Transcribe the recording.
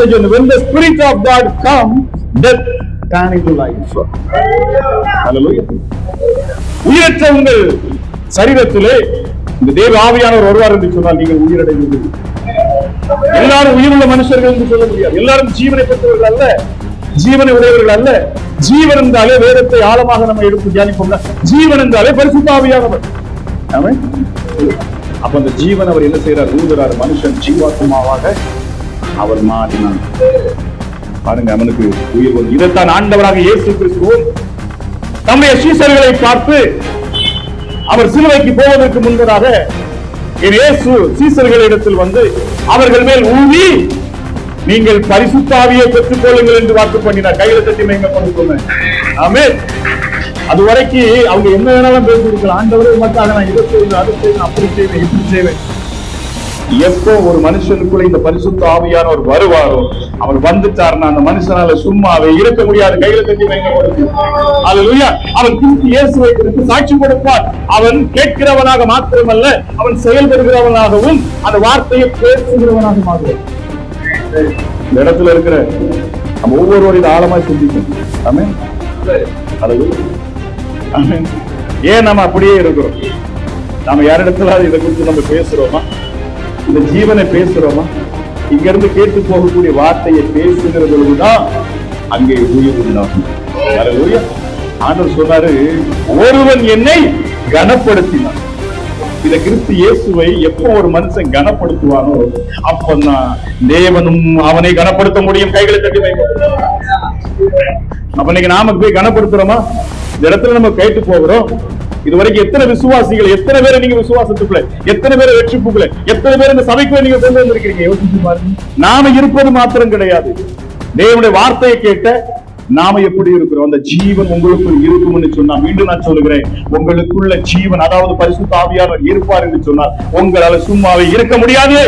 passage, and when the Spirit of God comes, death turns into life. Hallelujah. உயிரற்ற உங்கள் சரீரத்திலே இந்த தேவ ஆவியானவர் வருவார் என்று சொன்னால் நீங்கள் உயிரடைவீர்கள். எல்லாரும் உயிருள்ள மனுஷர்கள் என்று சொல்ல முடியாது. எல்லாரும் ஜீவனை பெற்றவர்கள் அல்ல, ஜீவனை உடையவர்கள் அல்ல. ஜீவன் என்றாலே வேதத்தை ஆழமாக நம்ம எடுத்து தியானிப்போம். ஜீவன் என்றாலே பரிசுத்த ஆவியானவர். அப்ப அந்த ஜீவன் அவர் என்ன செய்யறார்? ஊதுறார். மனுஷன் ஜீவாத்மாவாக அவர் மாறினான். பாருங்க, அவனுக்கு உயிர் வந்து. இதைத்தான் ஆண்டவராக இயேசு கிறிஸ்து தம்முடைய சீசர்களை பார்த்து அவர் சிலுவைக்கு போவதற்கு முன்பதாக இயேசு சீசர்களிடத்தில் வந்து அவர்கள் மேல் ஊதி நீங்கள் பரிசுத்த ஆவியை பெற்றுக் கொள்ளுங்கள் என்று வாக்கு பண்ணினார். கையில தட்டி நீங்க கொண்டு போங்க. ஆமென். அது வரைக்கும் அவங்க என்ன வேணாலும் பேசியிருக்கலாம். ஆண்டவரே உமக்காக நான் இதை செய்வேன், அதை செய்வேன், அப்படி செய்வேன், இப்படி செய்வேன். எப்போ ஒரு மனுஷனுக்குள்ள இந்த பரிசுத்த ஆவியானவர் வருவாரோ, அவர் வந்துட்டார்னா அந்த மனுஷனால சும்மாவே இருக்க முடியாது. கையில தட்டி வைங்க. அல்லேலூயா. அவன் கிறிஸ்து இயேசுவை குறித்து சாட்சி கொடுப்பார். அவன் கேட்கிறவனாக மாத்திரமல்ல, அவன் செயல்படுகிறவனாகவும் அந்த வார்த்தையை பேசுகிறவனாக மாறுவான். இந்த இடத்துல இருக்கிற நம்ம ஒவ்வொருவரும் இதை ஆழமா சிந்திக்கணும். ஆமென். அல்லேலூயா. ஆமென். ஏன் நம்ம அப்படியே இருக்கிறோம்? நாம யாரிடத்துல இதை குறித்து நம்ம பேசுறோமா? இந்த ஜீவனை பேசுறோமா? இங்க இருந்து கேட்டு போகக்கூடிய வார்த்தையை பேசுகிறதுதான் அங்கே உயிர் உண்டாகும். அல்லேலூயா. ஆண்டவர் சொன்னாரு, ஒருவன் என்னை கனப்படுத்தினான். இந்த கிறிஸ்து இயேசுவை எப்போ ஒரு மனுஷன் கனப்படுத்துவானோ அப்பதான் தேவனும் அவனை கனப்படுத்த முடியும். கைகளை தட்டி வைக்க. அப்ப இன்னைக்கு நாம போய் கனப்படுத்துறோமா? இந்த இடத்துல நம்ம கேட்டு போகிறோம். இதுவரைக்கும் எத்தனை விசுவாசிகள், எத்தனை பேரை நீங்க விசுவாசத்துக்குள்ள, எத்தனை பேரை வெற்றிப்புக்குள்ள, எத்தனை பேர் இந்த சபைக்குள்ள நீங்க கொண்டு வந்திருக்கீங்க? யோசிச்சு பாருங்க. நாம இருப்பது மாத்திரம் கிடையாது, தேவனுடைய வார்த்தையை கேட்ட நாம எப்படி இருக்கிறோம்? அந்த ஜீவன் உங்களுக்குள் இருக்கும்னு சொன்னா, மீண்டும் நான் சொல்லுகிறேன், உங்களுக்குள்ள ஜீவன், அதாவது பரிசுத்த ஆவியானவர் இருப்பார் என்று சொன்னால் உங்களால சும்மாவே இருக்க முடியாது.